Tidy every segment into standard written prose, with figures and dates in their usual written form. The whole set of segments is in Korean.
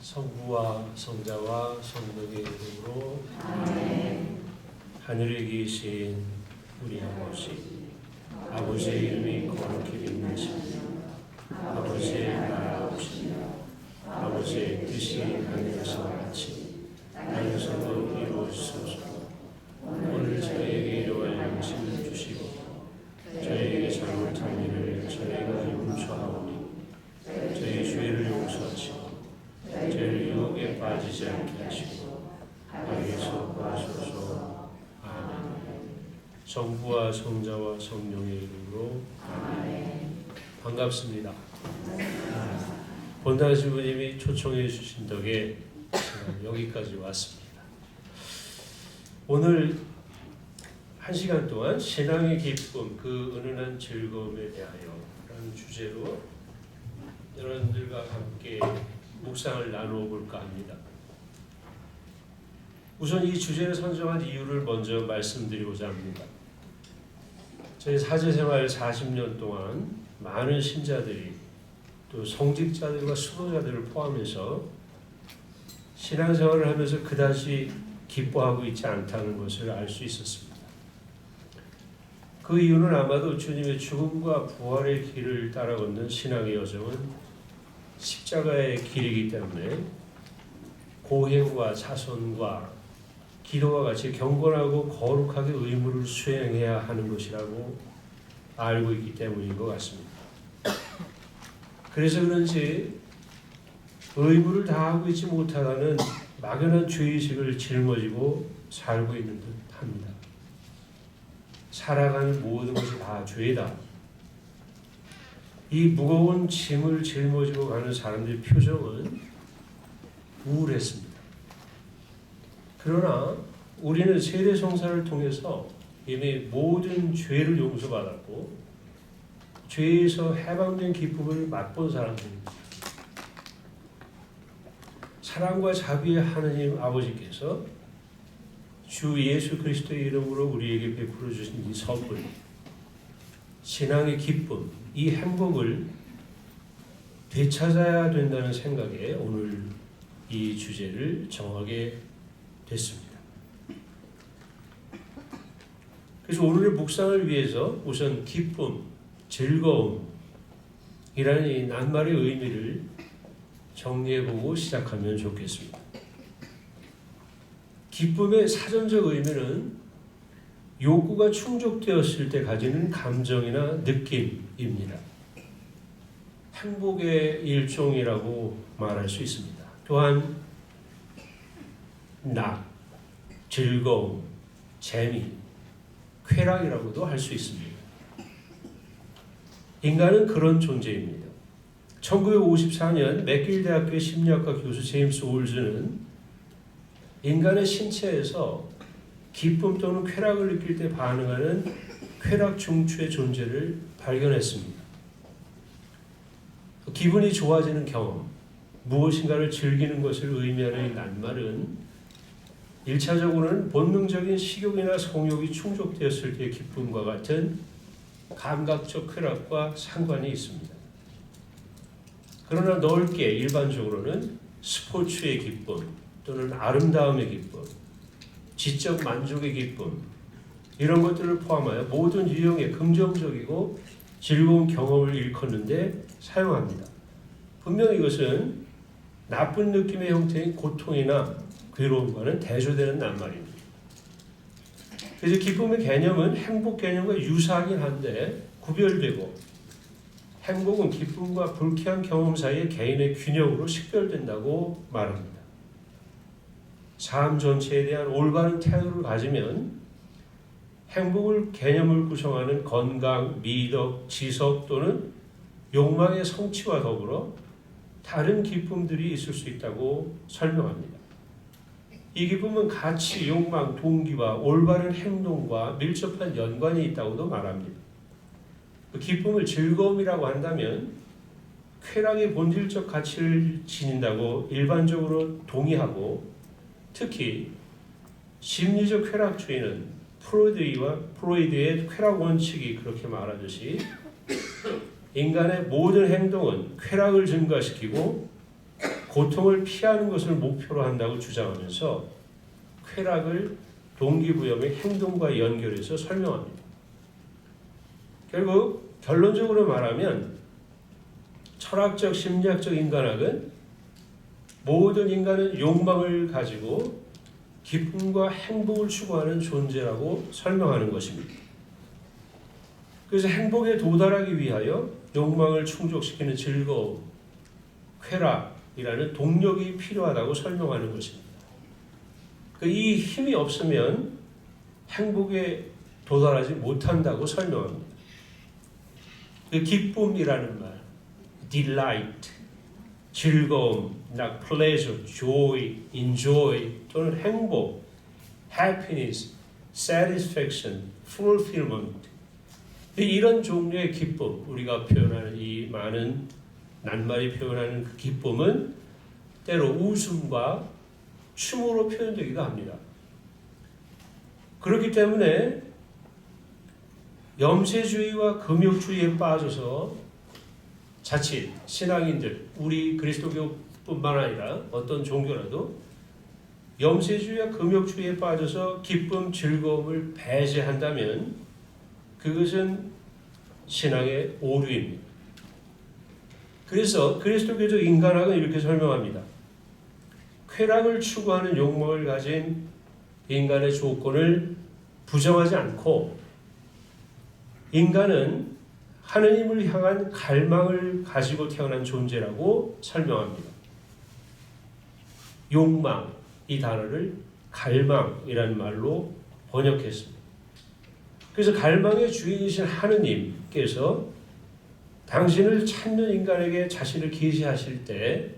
성부와 성자와 성령의 이름으로 아멘. 하늘에 계신 우리 아버지의 이름이 거룩히 빛나시며 아버지의 나라가 오시며 아버지의 뜻이 하늘에서 같이 땅에서도 이루어지소서. 오늘 저희에게 일용할 양식을 주시고 저희에게 잘못한 일을 저희가 용서하오니 저희 죄를 용서하시고 저희를 유혹에 빠지지 않게 하시고 악에서 구하소서. 아멘. 성부와 성자와 성령의 이름으로 아멘. 반갑습니다. 본당 신부님이 초청해 주신 덕에 여기까지 왔습니다. 오늘 한 시간 동안 신앙의 기쁨, 그 은은한 즐거움에 대하여 라는 주제로 여러분들과 함께 묵상을 나누어 볼까 합니다. 우선 이 주제를 선정한 이유를 먼저 말씀드리고자 합니다. 저희 사제생활 40년 동안 많은 신자들이 또 성직자들과 수도자들을 포함해서 신앙생활을 하면서 그다지 기뻐하고 있지 않다는 것을 알 수 있었습니다. 그 이유는 아마도 주님의 죽음과 부활의 길을 따라 걷는 신앙의 여정은 십자가의 길이기 때문에 고행과 자선과 기도와 같이 경건하고 거룩하게 의무를 수행해야 하는 것이라고 알고 있기 때문인 것 같습니다. 그래서 그런지 의무를 다하고 있지 못하다는 막연한 죄의식을 짊어지고 살고 있는 듯 합니다. 살아가는 모든 것이 다 죄다. 이 무거운 짐을 짊어지고 가는 사람들의 표정은 우울했습니다. 그러나 우리는 세례성사를 통해서 이미 모든 죄를 용서받았고 죄에서 해방된 기쁨을 맛본 사람들입니다. 사랑과 자비의 하느님 아버지께서 주 예수 그리스도의 이름으로 우리에게 베풀어 주신 이 선물, 신앙의 기쁨, 이 행복을 되찾아야 된다는 생각에 오늘 이 주제를 정하게 됐습니다. 그래서 오늘의 묵상을 위해서 우선 기쁨, 즐거움이라는 이 낱말의 의미를 정리해보고 시작하면 좋겠습니다. 기쁨의 사전적 의미는 욕구가 충족되었을 때 가지는 감정이나 느낌입니다. 행복의 일종이라고 말할 수 있습니다. 또한 즐거움, 재미, 쾌락이라고도 할 수 있습니다. 인간은 그런 존재입니다. 1954년 맥길 대학교의 심리학과 교수 제임스 올즈는 인간의 신체에서 기쁨 또는 쾌락을 느낄 때 반응하는 쾌락 중추의 존재를 발견했습니다. 기분이 좋아지는 경험, 무엇인가를 즐기는 것을 의미하는 이 낱말은 1차적으로는 본능적인 식욕이나 성욕이 충족되었을 때의 기쁨과 같은 감각적 쾌락과 상관이 있습니다. 그러나 넓게 일반적으로는 스포츠의 기쁨 또는 아름다움의 기쁨, 지적 만족의 기쁨 이런 것들을 포함하여 모든 유형의 긍정적이고 즐거운 경험을 일컫는데 사용합니다. 분명히 이것은 나쁜 느낌의 형태인 고통이나 괴로움과는 대조되는 낱말입니다. 그래서 기쁨의 개념은 행복 개념과 유사하긴 한데 구별되고 행복은 기쁨과 불쾌한 경험 사이의 개인의 균형으로 식별된다고 말합니다. 삶 전체에 대한 올바른 태도를 가지면 행복을 개념을 구성하는 건강, 미덕, 지석 또는 욕망의 성취와 더불어 다른 기쁨들이 있을 수 있다고 설명합니다. 이 기쁨은 가치, 욕망, 동기와 올바른 행동과 밀접한 연관이 있다고도 말합니다. 그 기쁨을 즐거움이라고 한다면 쾌락의 본질적 가치를 지닌다고 일반적으로 동의하고 특히 심리적 쾌락주의는 프로이드의 쾌락 원칙이 그렇게 말하듯이 인간의 모든 행동은 쾌락을 증가시키고 고통을 피하는 것을 목표로 한다고 주장하면서 쾌락을 동기부여의 행동과 연결해서 설명합니다. 결국 결론적으로 말하면 철학적 심리학적 인간학은 모든 인간은 욕망을 가지고 기쁨과 행복을 추구하는 존재라고 설명하는 것입니다. 그래서 행복에 도달하기 위하여 욕망을 충족시키는 즐거움, 쾌락이라는 동력이 필요하다고 설명하는 것입니다. 이 힘이 없으면 행복에 도달하지 못한다고 설명합니다. 그 기쁨이라는 말, delight, 즐거움, pleasure, joy, enjoy 또는 행복, happiness, satisfaction, fulfillment 이런 종류의 기쁨, 우리가 표현하는 이 많은 낱말이 표현하는 그 기쁨은 때로 웃음과 춤으로 표현되기도 합니다. 그렇기 때문에 염세주의와 금욕주의에 빠져서 자칫 신앙인들, 우리 그리스도교뿐만 아니라 어떤 종교라도 염세주의와 금욕주의에 빠져서 기쁨, 즐거움을 배제한다면 그것은 신앙의 오류입니다. 그래서 그리스도교적 인간학은 이렇게 설명합니다. 쾌락을 추구하는 욕망을 가진 인간의 조건을 부정하지 않고 인간은 하느님을 향한 갈망을 가지고 태어난 존재라고 설명합니다. 욕망, 이 단어를 갈망이라는 말로 번역했습니다. 그래서 갈망의 주인이신 하느님께서 당신을 찾는 인간에게 자신을 계시하실 때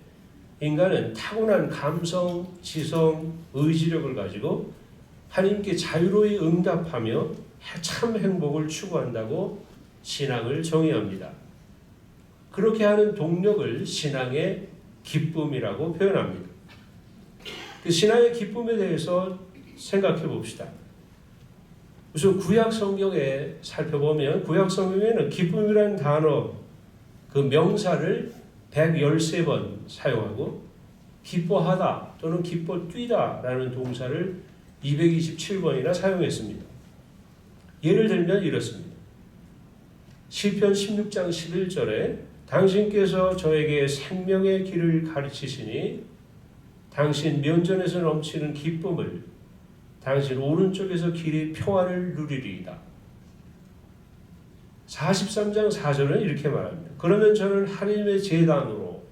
인간은 타고난 감성, 지성, 의지력을 가지고 하나님께 자유로이 응답하며 참 행복을 추구한다고 신앙을 정의합니다. 그렇게 하는 동력을 신앙의 기쁨이라고 표현합니다. 그 신앙의 기쁨에 대해서 생각해 봅시다. 우선 구약 성경에 살펴보면 구약 성경에는 기쁨이라는 단어 그 명사를 113번 사용하고 기뻐하다 또는 기뻐 뛰다라는 동사를 227번이나 사용했습니다. 예를 들면 이렇습니다. 시편 16장 11절에 당신께서 저에게 생명의 길을 가르치시니 당신 면전에서 넘치는 기쁨을 당신 오른쪽에서 길의 평안을 누리리이다. 43장 4절은 이렇게 말합니다. 그러면 저는 하나님의 제단으로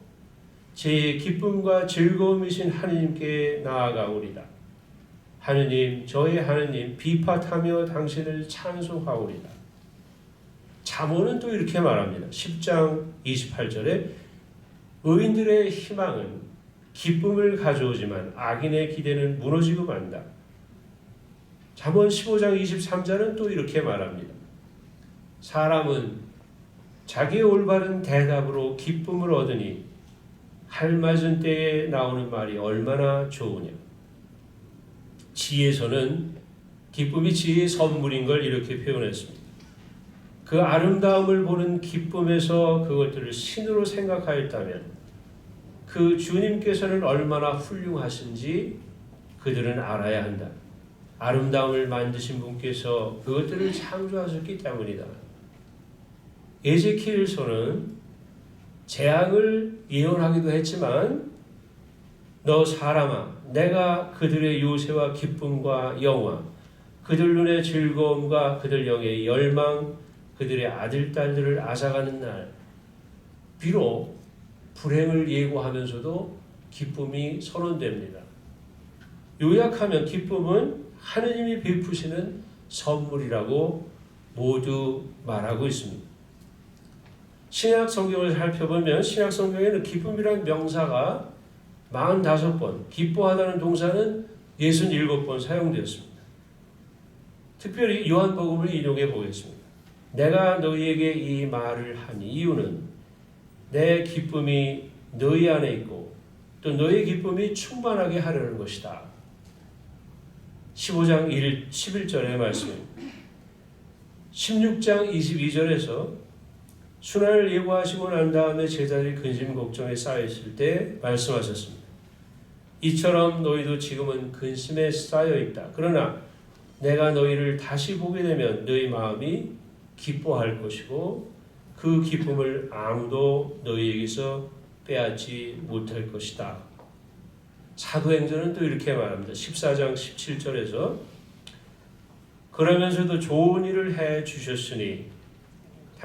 제 기쁨과 즐거움이신 하나님께 나아가오리다. 하느님, 저의 하느님, 비파하며 당신을 찬송하오리다. 잠언은 또 이렇게 말합니다. 10장 28절에 의인들의 희망은 기쁨을 가져오지만 악인의 기대는 무너지고 만다. 잠언 15장 23절은 또 이렇게 말합니다. 사람은 자기의 올바른 대답으로 기쁨을 얻으니 할맞은 때에 나오는 말이 얼마나 좋으냐. 지혜서는 기쁨이 지혜의 선물인 걸 이렇게 표현했습니다. 그 아름다움을 보는 기쁨에서 그것들을 신으로 생각하였다면 그 주님께서는 얼마나 훌륭하신지 그들은 알아야 한다. 아름다움을 만드신 분께서 그것들을 창조하셨기 때문이다. 에제키엘서는 재앙을 예언하기도 했지만 너 사람아 내가 그들의 요새와 기쁨과 영화 그들 눈의 즐거움과 그들 영의 열망 그들의 아들 딸들을 앗아가는 날 비록 불행을 예고하면서도 기쁨이 선언됩니다. 요약하면 기쁨은 하느님이 베푸시는 선물이라고 모두 말하고 있습니다. 신약 성경을 살펴보면 신약 성경에는 기쁨이라는 명사가 45번, 기뻐하다는 동사는 67번 사용되었습니다. 특별히 요한복음을 인용해 보겠습니다. 내가 너희에게 이 말을 한 이유는 내 기쁨이 너희 안에 있고 또 너희 기쁨이 충만하게 하려는 것이다. 15장 11절의 말씀입니다. 16장 22절에서 순환을 예고하시고 난 다음에 제자들이 근심 걱정에 쌓여있을 때 말씀하셨습니다. 이처럼 너희도 지금은 근심에 쌓여있다. 그러나 내가 너희를 다시 보게 되면 너희 마음이 기뻐할 것이고 그 기쁨을 아무도 너희에게서 빼앗지 못할 것이다. 사도행전은 또 이렇게 말합니다. 14장 17절에서 그러면서도 좋은 일을 해 주셨으니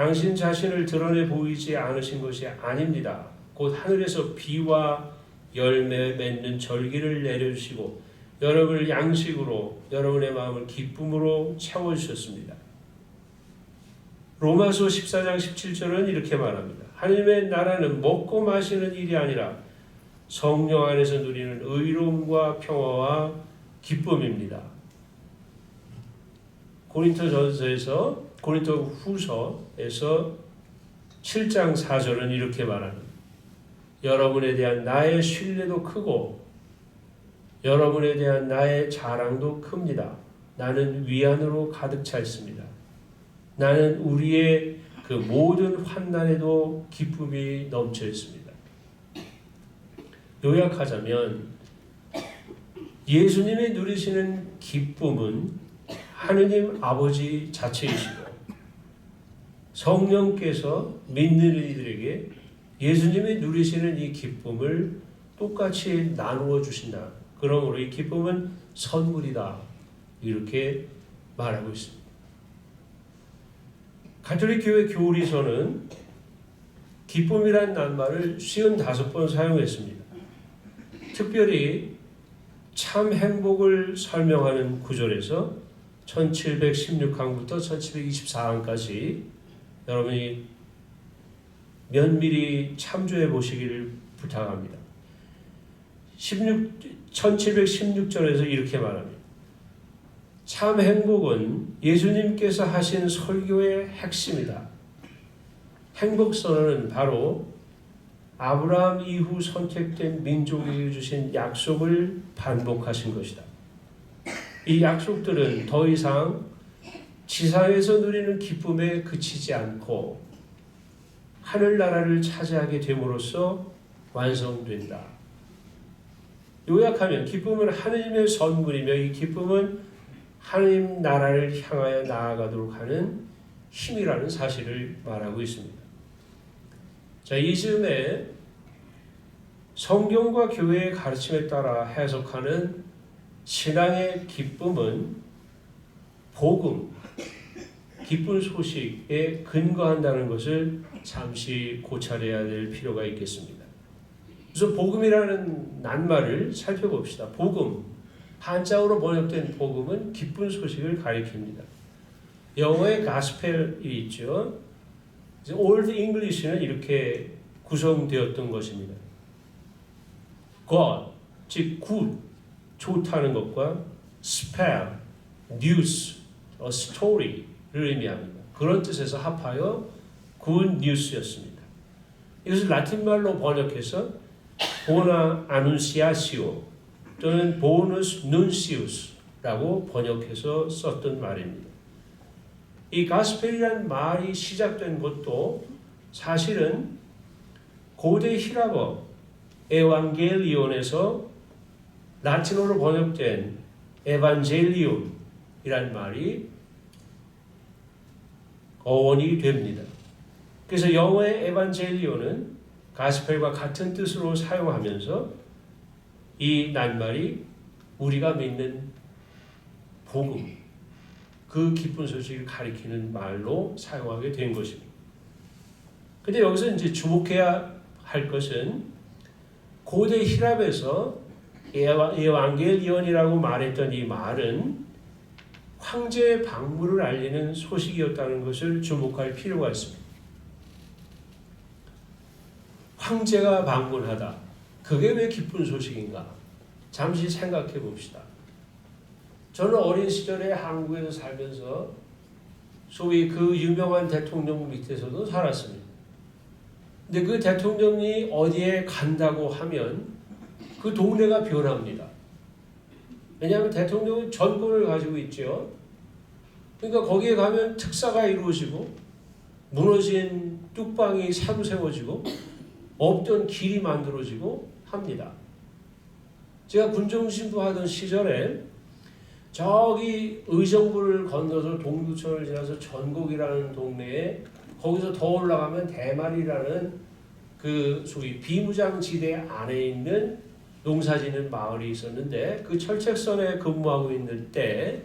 당신 자신을 드러내 보이지 않으신 것이 아닙니다. 곧 하늘에서 비와 열매 맺는 절기를 내려주시고 여러분을 양식으로 여러분의 마음을 기쁨으로 채워주셨습니다. 로마서 14장 17절은 이렇게 말합니다. 하나님의 나라는 먹고 마시는 일이 아니라 성령 안에서 누리는 의로움과 평화와 기쁨입니다. 고린도 후서에서 7장 4절은 이렇게 말합니다. 여러분에 대한 나의 신뢰도 크고 여러분에 대한 나의 자랑도 큽니다. 나는 위안으로 가득 차 있습니다. 나는 우리의 그 모든 환난에도 기쁨이 넘쳐 있습니다. 요약하자면 예수님이 누리시는 기쁨은 하느님 아버지 자체이시고 성령께서 믿는 이들에게 예수님이 누리시는 이 기쁨을 똑같이 나누어 주신다. 그러므로 이 기쁨은 선물이다. 이렇게 말하고 있습니다. 가톨릭 교회 교리서는 기쁨이란 낱말을 55번 사용했습니다. 특별히 참 행복을 설명하는 구절에서 1716항부터 1724항까지 여러분이 면밀히 참조해 보시기를 부탁합니다. 1716절에서 이렇게 말합니다. 참 행복은 예수님께서 하신 설교의 핵심이다. 행복 선언은 바로 아브라함 이후 선택된 민족에게 주신 약속을 반복하신 것이다. 이 약속들은 더 이상 지상에서 누리는 기쁨에 그치지 않고 하늘나라를 차지하게 됨으로써 완성된다. 요약하면 기쁨은 하느님의 선물이며 이 기쁨은 하느님 나라를 향하여 나아가도록 하는 힘이라는 사실을 말하고 있습니다. 자, 이 즈음에 성경과 교회의 가르침에 따라 해석하는 신앙의 기쁨은 복음, 기쁜 소식에 근거한다는 것을 잠시 고찰해야 될 필요가 있겠습니다. 그래서 복음이라는 낱말을 살펴봅시다. 복음, 한자어로 번역된 복음은 기쁜 소식을 가리킵니다. 영어의 가스펠이 있죠. 올드 잉글리시는 이렇게 구성되었던 것입니다. God, 즉 good, 좋다는 것과 spell, news, a story를 의미합니다. 그런 뜻에서 합하여 good news였습니다. 이것을 라틴말로 번역해서 보나 아눈시아시오 또는 보누스 눈시우스라고 번역해서 썼던 말입니다. 이 가스펠이라는 말이 시작된 것도 사실은 고대 히라버 에반겔리온에서 라틴어로 번역된 에반젤리움이란 말이 어원이 됩니다. 그래서 영어의 에반젤리온은 가스펠과 같은 뜻으로 사용하면서 이 낱말이 우리가 믿는 복음, 그 기쁜 소식을 가리키는 말로 사용하게 된 것입니다. 근데 여기서 이제 주목해야 할 것은 고대 히랍에서 에반겔리온이라고 말했던 이 말은 황제의 방문을 알리는 소식이었다는 것을 주목할 필요가 있습니다. 황제가 방문하다. 그게 왜 기쁜 소식인가? 잠시 생각해 봅시다. 저는 어린 시절에 한국에서 살면서 소위 그 유명한 대통령 밑에서도 살았습니다. 근데 그 대통령이 어디에 간다고 하면 그 동네가 변합니다. 왜냐하면 대통령은 전권을 가지고 있죠. 그러니까 거기에 가면 특사가 이루어지고 무너진 뚝방이 새로 세워지고 없던 길이 만들어지고 합니다. 제가 군정신부 하던 시절에 저기 의정부를 건너서 동두천을 지나서 전곡이라는 동네에 거기서 더 올라가면 대말이라는 그 소위 비무장지대 안에 있는 농사짓는 마을이 있었는데 그 철책선에 근무하고 있는 때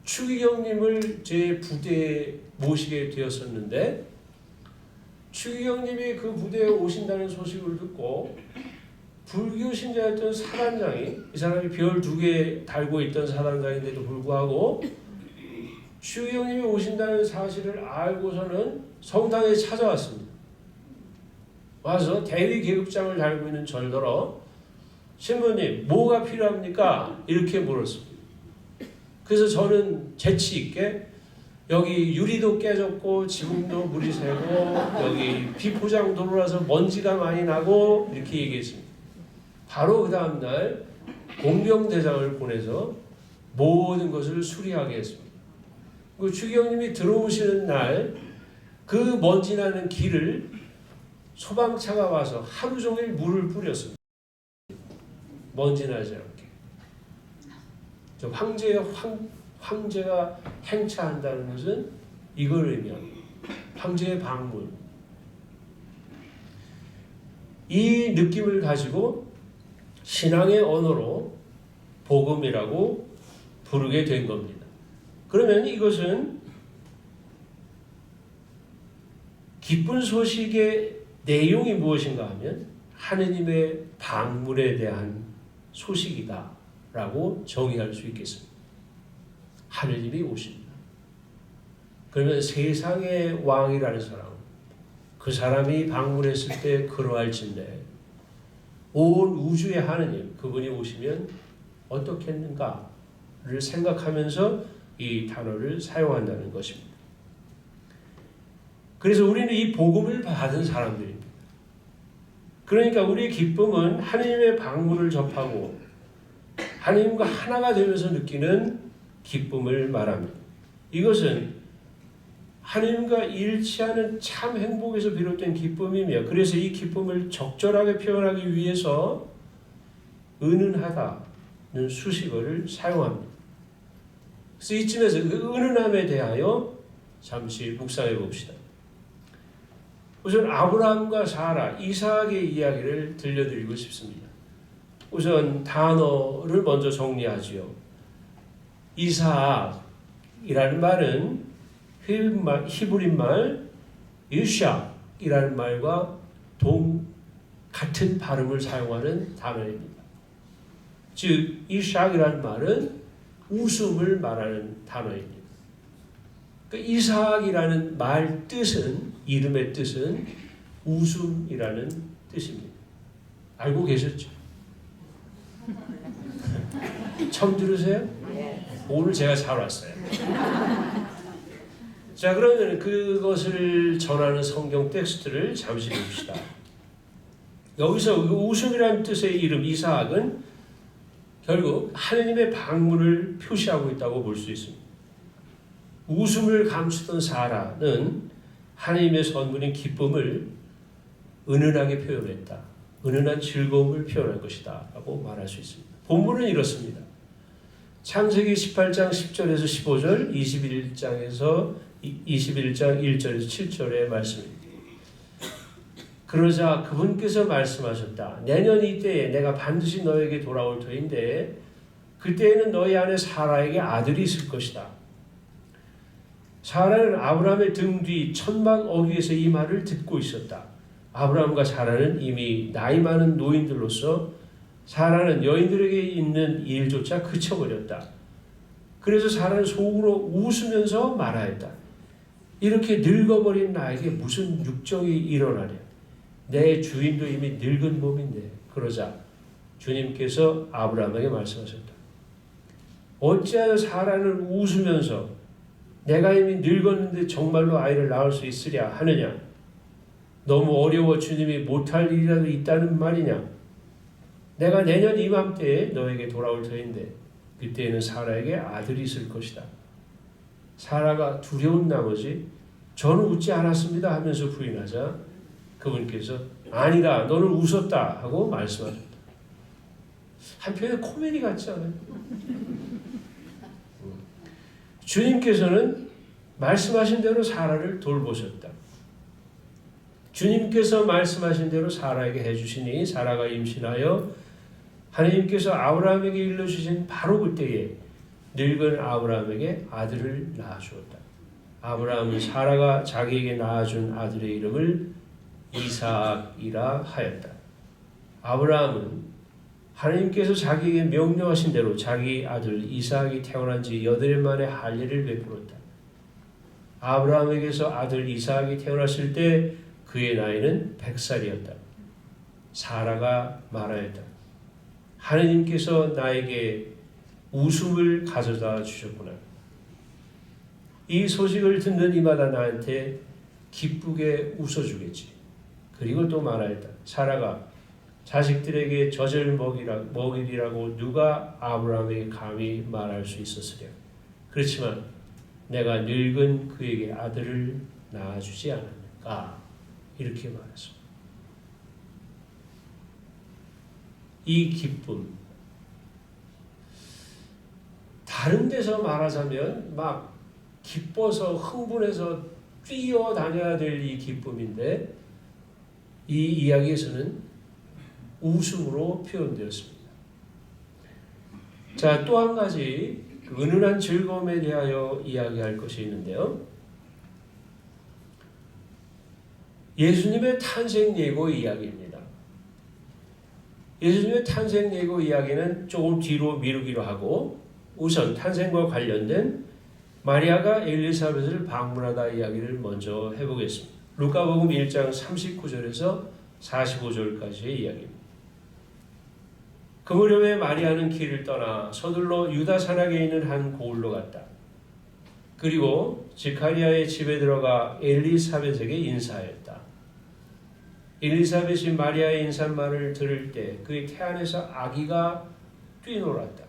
추기경님을 제 부대에 모시게 되었었는데 추기경님이 그 부대에 오신다는 소식을 듣고 불교 신자였던 사단장이 이 사람이 별 2개 달고 있던 사단장인데도 불구하고 추기경님이 오신다는 사실을 알고서는 성당에 찾아왔습니다. 와서 대위 계급장을 달고 있는 절더러 신부님 뭐가 필요합니까? 이렇게 물었습니다. 그래서 저는 재치 있게 여기 유리도 깨졌고 지붕도 물이 새고 여기 비포장 도로라서 먼지가 많이 나고 이렇게 얘기했습니다. 바로 그 다음날 공병대장을 보내서 모든 것을 수리하게 했습니다. 그 추기경님이 들어오시는 날 그 먼지 나는 길을 소방차가 와서 하루 종일 물을 뿌렸습니다. 먼지 나지 않게. 저 황제가 행차한다는 것은 이걸 의미합니다. 황제의 방문. 이 느낌을 가지고 신앙의 언어로 복음이라고 부르게 된 겁니다. 그러면 이것은 기쁜 소식의 내용이 무엇인가 하면 하느님의 방문에 대한 소식이다 라고 정의할 수 있겠습니다. 하느님이 오십니다. 그러면 세상의 왕이라는 사람, 그 사람이 방문했을 때 그러할진대 온 우주의 하느님, 그분이 오시면 어떻겠는가를 생각하면서 이 단어를 사용한다는 것입니다. 그래서 우리는 이 복음을 받은 사람들입니다. 그러니까 우리의 기쁨은 하느님의 방문을 접하고 하느님과 하나가 되면서 느끼는 기쁨을 말합니다. 이것은 하느님과 일치하는 참 행복에서 비롯된 기쁨이며 그래서 이 기쁨을 적절하게 표현하기 위해서 은은하다는 수식어를 사용합니다. 그래서 이쯤에서 그 은은함에 대하여 잠시 묵상해 봅시다. 우선 아브라함과 사라, 이삭의 이야기를 들려드리고 싶습니다. 우선 단어를 먼저 정리하지요. 이삭이라는 말은 히브리 말 유샥이라는 말과 같은 발음을 사용하는 단어입니다. 즉 이삭이라는 말은 웃음을 말하는 단어입니다. 그러니까 이삭이라는 말 뜻은 이름의 뜻은 웃음이라는 뜻입니다. 알고 계셨죠? 처음 들으세요? 오늘 제가 잘 왔어요. 자, 그러면 그것을 전하는 성경 텍스트를 잠시 봅시다. 여기서 그 웃음이라는 뜻의 이름 이삭은 결국 하느님의 방문을 표시하고 있다고 볼 수 있습니다. 웃음을 감추던 사라는 하나님의 선물인 기쁨을 은은하게 표현했다. 은은한 즐거움을 표현할 것이다 라고 말할 수 있습니다. 본문은 이렇습니다. 창세기 18장 10절에서 15절, 21장 1절에서 7절의 말씀입니다. 그러자 그분께서 말씀하셨다. 내년 이때에 내가 반드시 너에게 돌아올 터인데 그때에는 너희 안에 사라에게 아들이 있을 것이다. 사라는 아브라함의 등 뒤 천막 어귀에서 이 말을 듣고 있었다. 아브라함과 사라는 이미 나이 많은 노인들로서 사라는 여인들에게 있는 일조차 그쳐버렸다. 그래서 사라는 속으로 웃으면서 말하였다. 이렇게 늙어버린 나에게 무슨 육정이 일어나랴. 내 주인도 이미 늙은 몸인데. 그러자 주님께서 아브라함에게 말씀하셨다. 어찌하여 사라는 웃으면서 내가 이미 늙었는데 정말로 아이를 낳을 수 있으랴 하느냐. 너무 어려워 주님이 못할 일이라도 있다는 말이냐. 내가 내년 이맘때에 너에게 돌아올 터인데 그때에는 사라에게 아들이 있을 것이다. 사라가 두려운 나머지 저는 웃지 않았습니다 하면서 부인하자 그분께서 아니다 너는 웃었다 하고 말씀하셨다. 한편에 코미디 같지 않아요? 주님께서는 말씀하신 대로 사라를 돌보셨다. 주님께서 말씀하신 대로 사라에게 해주시니 사라가 임신하여 하나님께서 아브라함에게 일러주신 바로 그때에 늙은 아브라함에게 아들을 낳아주었다. 아브라함은 사라가 자기에게 낳아준 아들의 이름을 이삭이라 하였다. 아브라함은 하나님께서 자기에게 명령하신 대로 자기 아들 이삭이 태어난 지 8일 만에 할례를 베풀었다. 아브라함에게서 아들 이삭이 태어났을 때 그의 나이는 100살이었다. 사라가 말하였다. 하나님께서 나에게 웃음을 가져다 주셨구나. 이 소식을 듣는 이마다 나한테 기쁘게 웃어주겠지. 그리고 또 말하였다. 사라가 자식들에게 젖을 먹이리라고 누가 아브라함에게 감히 말할 수 있었으랴. 그렇지만 내가 늙은 그에게 아들을 낳아주지 않았는가. 이렇게 말했습니다. 이 기쁨, 다른 데서 말하자면 막 기뻐서 흥분해서 뛰어다녀야 될 이 기쁨인데 이 이야기에서는 웃음으로 표현되었습니다. 자, 또 한 가지 은은한 즐거움에 대하여 이야기할 것이 있는데요. 예수님의 탄생 예고 이야기입니다. 예수님의 탄생 예고 이야기는 조금 뒤로 미루기로 하고 우선 탄생과 관련된 마리아가 엘리사벳을 방문하다 이야기를 먼저 해보겠습니다. 루카복음 1장 39절에서 45절까지의 이야기입니다. 그 무렵에 마리아는 길을 떠나 서둘러 유다 산악에 있는 한 고을로 갔다. 그리고 지카리아의 집에 들어가 엘리사벳에게 인사하였다. 엘리사벳이 마리아의 인사말을 들을 때 그의 태 안에서 아기가 뛰놀았다.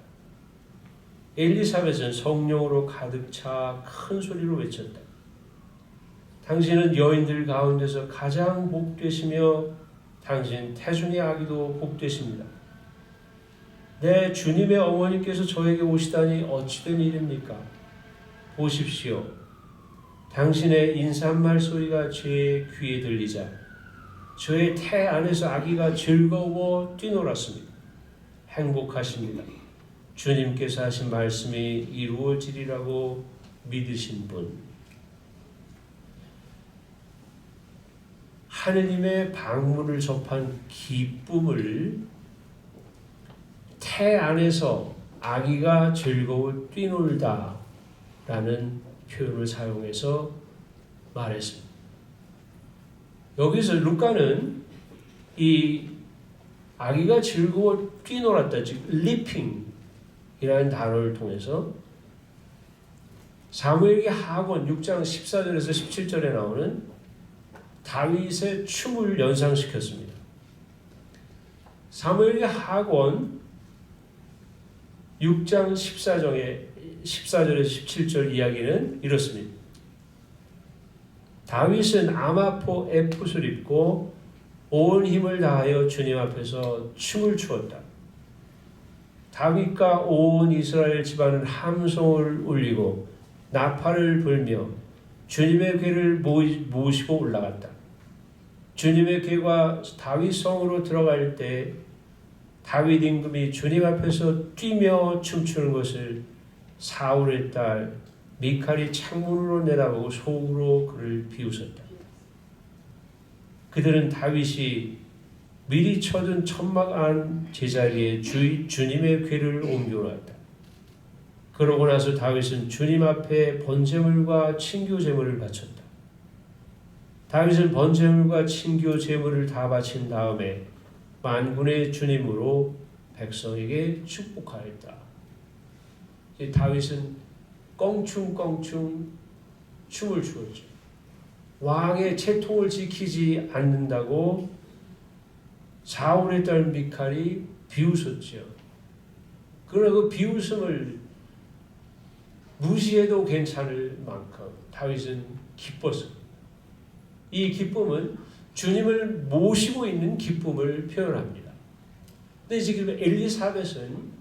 엘리사벳은 성령으로 가득 차 큰 소리로 외쳤다. 당신은 여인들 가운데서 가장 복되시며 당신 태중의 아기도 복되십니다. 내 주님의 어머니께서 저에게 오시다니 어찌된 일입니까? 보십시오. 당신의 인사말 소리가 제 귀에 들리자 저의 태 안에서 아기가 즐거워 뛰놀았습니다. 행복하십니다. 주님께서 하신 말씀이 이루어지리라고 믿으신 분. 하느님의 방문을 접한 기쁨을 태 안에서 아기가 즐거워 뛰놀다 라는 표현을 사용해서 말했습니다. 여기서 루카는 이 아기가 즐거워 뛰놀았다, 즉 리핑이라는 단어를 통해서 사무엘기 하권 6장 14절에서 17절에 나오는 다윗의 춤을 연상시켰습니다. 사무엘기 하권 6장 14절에서 17절 이야기는 이렇습니다. 다윗은 아마포 에풋을 입고 온 힘을 다하여 주님 앞에서 춤을 추었다. 다윗과 온 이스라엘 집안은 함성을 울리고 나팔을 불며 주님의 궤를 모시고 올라갔다. 주님의 궤가 다윗 성으로 들어갈 때 다윗 임금이 주님 앞에서 뛰며 춤추는 것을 사울의 딸 미칼이 창문으로 내다보고 속으로 그를 비웃었다. 그들은 다윗이 미리 쳐둔 천막 안 제자리에 주님의 궤를 옮겨놨다. 그러고 나서 다윗은 주님 앞에 번제물과 친교 제물을 바쳤다. 다윗은 번제물과 친교 제물을 다 바친 다음에 만군의 주님으로 백성에게 축복하였다. 다윗은 껑충껑충 춤을 추었죠. 왕의 채통을 지키지 않는다고 사울의 딸 미칼이 비웃었죠. 그러나 그 비웃음을 무시해도 괜찮을 만큼 다윗은 기뻤습니다. 이 기쁨은 주님을 모시고 있는 기쁨을 표현합니다. 근데 지금 엘리사벳은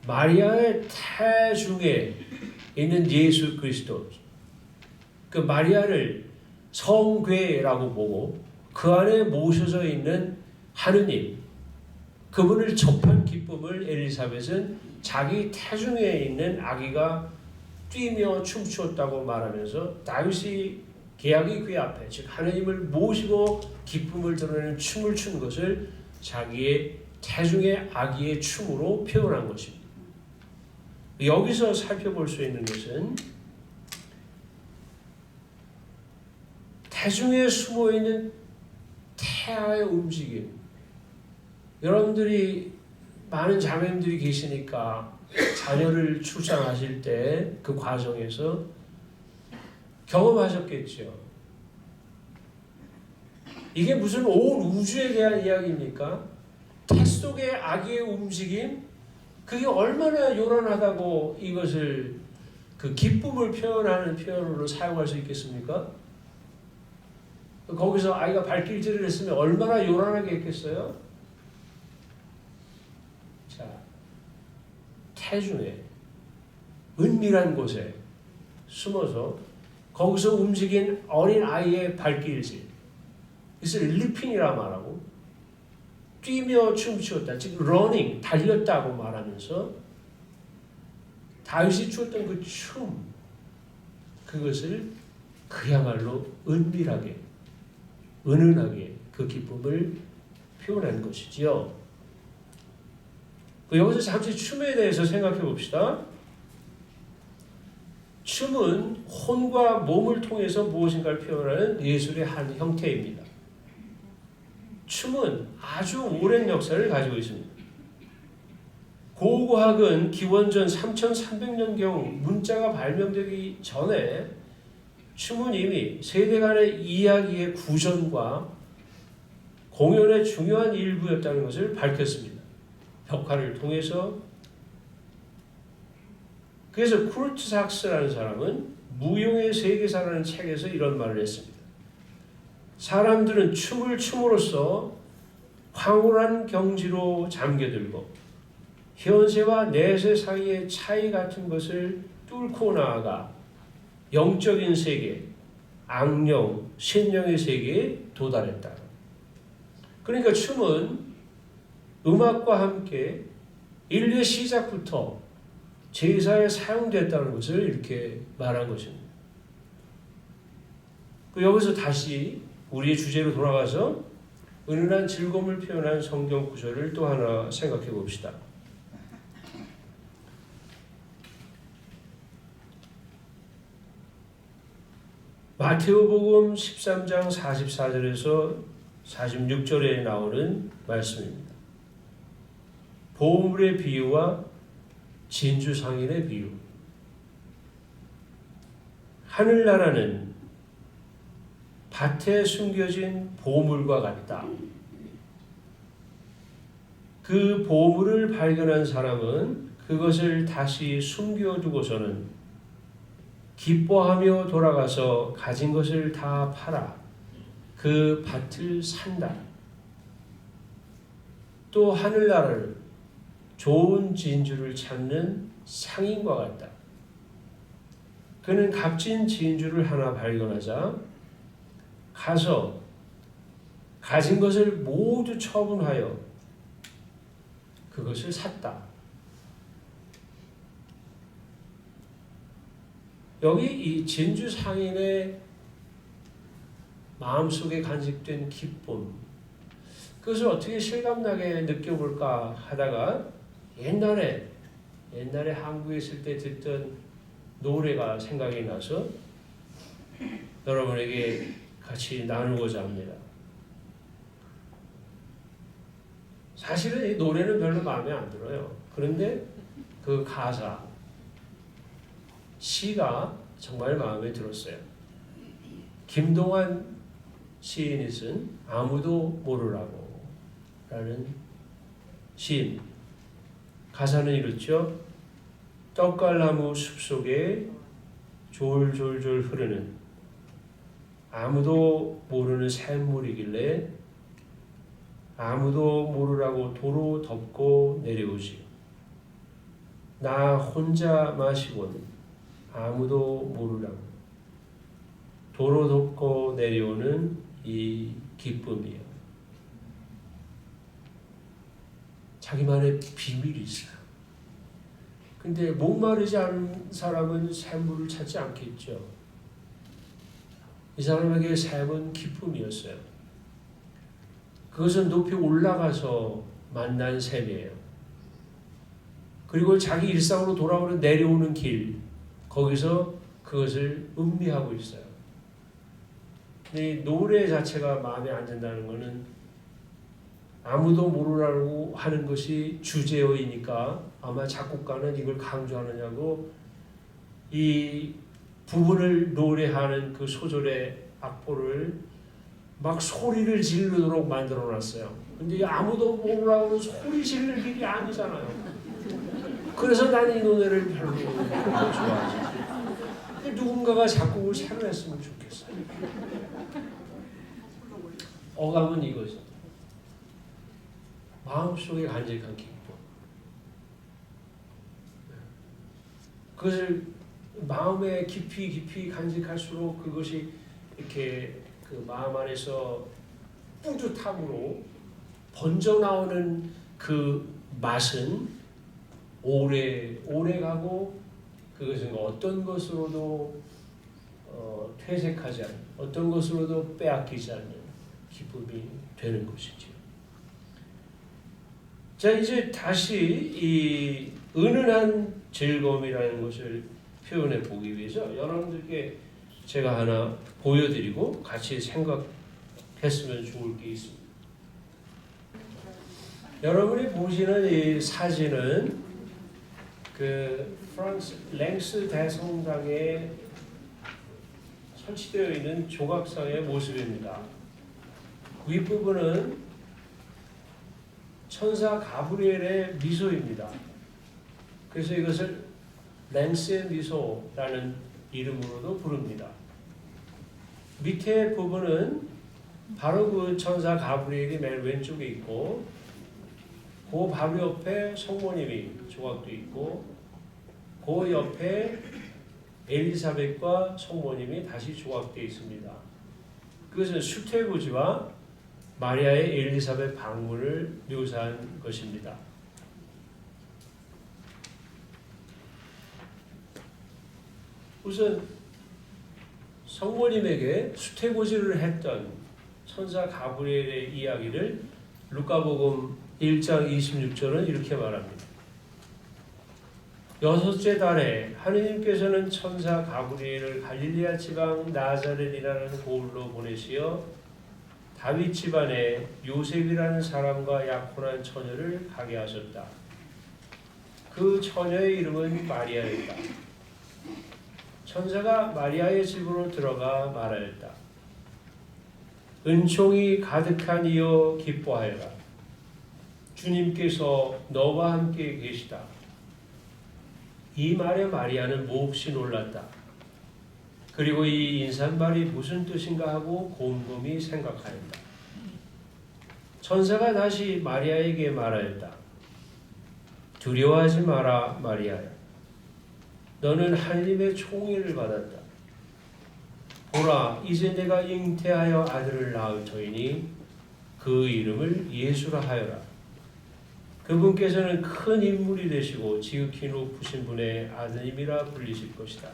마리아의 태중에 있는 예수 그리스도, 그 마리아를 성궤라고 보고 그 안에 모셔져 있는 하느님, 그분을 접한 기쁨을 엘리사벳은 자기 태중에 있는 아기가 뛰며 춤추었다고 말하면서 다윗이 계약의 궤 앞에, 즉 하느님을 모시고 기쁨을 드러내는 춤을 춘 것을 자기의 태중의 아기의 춤으로 표현한 것입니다. 여기서 살펴볼 수 있는 것은 태중에 숨어있는 태아의 움직임. 여러분들이 많은 자매님들이 계시니까 자녀를 출산하실 때 그 과정에서 경험하셨겠죠. 이게 무슨 온 우주에 대한 이야기입니까? 태 속의 아기의 움직임, 그게 얼마나 요란하다고 이것을 그 기쁨을 표현하는 표현으로 사용할 수 있겠습니까? 거기서 아이가 발길질을 했으면 얼마나 요란하게 했겠어요? 자, 태중에 은밀한 곳에 숨어서 거기서 움직인 어린 아이의 발길질, 이것을 리핑이라 말하고 뛰며 춤추었다. 즉 러닝, 달렸다고 말하면서 다윗이 추었던 그 춤, 그것을 그야말로 은밀하게, 은은하게 그 기쁨을 표현한 것이지요. 여기서 잠시 춤에 대해서 생각해 봅시다. 춤은 혼과 몸을 통해서 무엇인가를 표현하는 예술의 한 형태입니다. 춤은 아주 오랜 역사를 가지고 있습니다. 고고학은 기원전 3300년경 문자가 발명되기 전에 춤은 이미 세대 간의 이야기의 구전과 공연의 중요한 일부였다는 것을 밝혔습니다. 벽화를 통해서. 그래서 쿠르트 sak스라는 사람은 무용의 세계사라는 책에서 이런 말을 했습니다. 사람들은 춤을 춤으로써 황홀한 경지로 잠겨들고 현세와 내세 사이의 차이 같은 것을 뚫고 나아가 영적인 세계, 악령, 신령의 세계에 도달했다. 그러니까 춤은 음악과 함께 인류의 시작부터 제사에 사용됐다는 것을 이렇게 말한 것입니다. 여기서 다시 우리의 주제로 돌아가서 은은한 즐거움을 표현한 성경 구절을 또 하나 생각해 봅시다. 마태오복음 13장 44절에서 46절에 나오는 말씀입니다. 보물의 비유와 진주상인의 비유. 하늘나라는 밭에 숨겨진 보물과 같다. 그 보물을 발견한 사람은 그것을 다시 숨겨두고서는 기뻐하며 돌아가서 가진 것을 다 팔아 그 밭을 산다. 또 하늘나라를 좋은 진주를 찾는 상인과 같다. 그는 값진 진주를 하나 발견하자 가서 가진 것을 모두 처분하여 그것을 샀다. 여기 이 진주 상인의 마음속에 간직된 기쁨, 그것을 어떻게 실감나게 느껴볼까 하다가 옛날에 한국에 있을 때 듣던 노래가 생각이 나서 여러분에게 같이 나누고자 합니다. 사실은 이 노래는 별로 마음에 안 들어요. 그런데 그 가사, 시가 정말 마음에 들었어요. 김동완 시인이 쓴 아무도 모르라고 라는 시인. 가사는 이렇죠. 떡갈나무 숲속에 졸졸졸 흐르는 아무도 모르는 샘물이길래 아무도 모르라고 도로 덮고 내려오지요. 나 혼자 마시곤 아무도 모르라고 도로 덮고 내려오는 이 기쁨이요. 자기만의 비밀이 있어요. 근데 목마르지 않은 사람은 샘물을 찾지 않겠죠. 이 사람에게 샘은 기쁨이었어요. 그것은 높이 올라가서 만난 샘이에요. 그리고 자기 일상으로 돌아오는 내려오는 길, 거기서 그것을 음미하고 있어요. 이 노래 자체가 마음에 안 든다는 것은 아무도 모르라고 하는 것이 주제어이니까 아마 작곡가는 이걸 강조하느냐고 이 부분을 노래하는 그 소절의 악보를 막 소리를 지르도록 만들어 놨어요. 근데 아무도 모르라고 소리 지를 일이 아니잖아요. 그래서 나는 이 노래를 별로 좋아하지. 누군가가 작곡을 새로 했으면 좋겠어요. 어감은 이거죠. 마음속에 간직한 기쁨. 그것을 마음에 깊이 간직할수록 그것이 이렇게 그 마음 안에서 뿌듯함으로 번져 나오는 그 맛은 오래 가고 그것은 어떤 것으로도 퇴색하지 않는, 어떤 것으로도 빼앗기지 않는 기쁨이 되는 것이죠. 자, 이제 다시 이 은은한 즐거움이라는 것을 표현해 보기 위해서 여러분들께 제가 하나 보여드리고 같이 생각했으면 좋을 게 있습니다. 여러분이 보시는 이 사진은 그 프랑스 랭스 대성당에 설치되어 있는 조각상의 모습입니다. 윗부분은 천사 가브리엘의 미소입니다. 그래서 이것을 랭스의 미소라는 이름으로도 부릅니다. 밑에 부분은 바로 그 천사 가브리엘이 맨 왼쪽에 있고 그 바로 옆에 성모님이 조각도 있고 그 옆에 엘리사벳과 성모님이 다시 조각되어 있습니다. 그것은 수태고지와 마리아의 엘리사벳 방문을 묘사한 것입니다. 우선 성모님에게 수태고지를 했던 천사 가브리엘의 이야기를 루카복음 1장 26절은 이렇게 말합니다. 여섯째 달에 하느님께서는 천사 가브리엘을 갈릴리아 지방 나자렛이라는 고을로 보내시어 다윗 집안에 요셉이라는 사람과 약혼한 처녀를 가게 하셨다. 그 처녀의 이름은 마리아였다. 천사가 마리아의 집으로 들어가 말하였다. 은총이 가득한 이여 기뻐하여라. 주님께서 너와 함께 계시다. 이 말에 마리아는 몹시 놀랐다. 그리고 이 인사말이 무슨 뜻인가 하고 곰곰이 생각하였다. 천사가 다시 마리아에게 말하였다. 두려워하지 마라 마리아야. 너는 하느님의 총애를 받았다. 보라, 이제 내가 잉태하여 아들을 낳을 터이니 그 이름을 예수라 하여라. 그분께서는 큰 인물이 되시고 지극히 높으신 분의 아드님이라 불리실 것이다.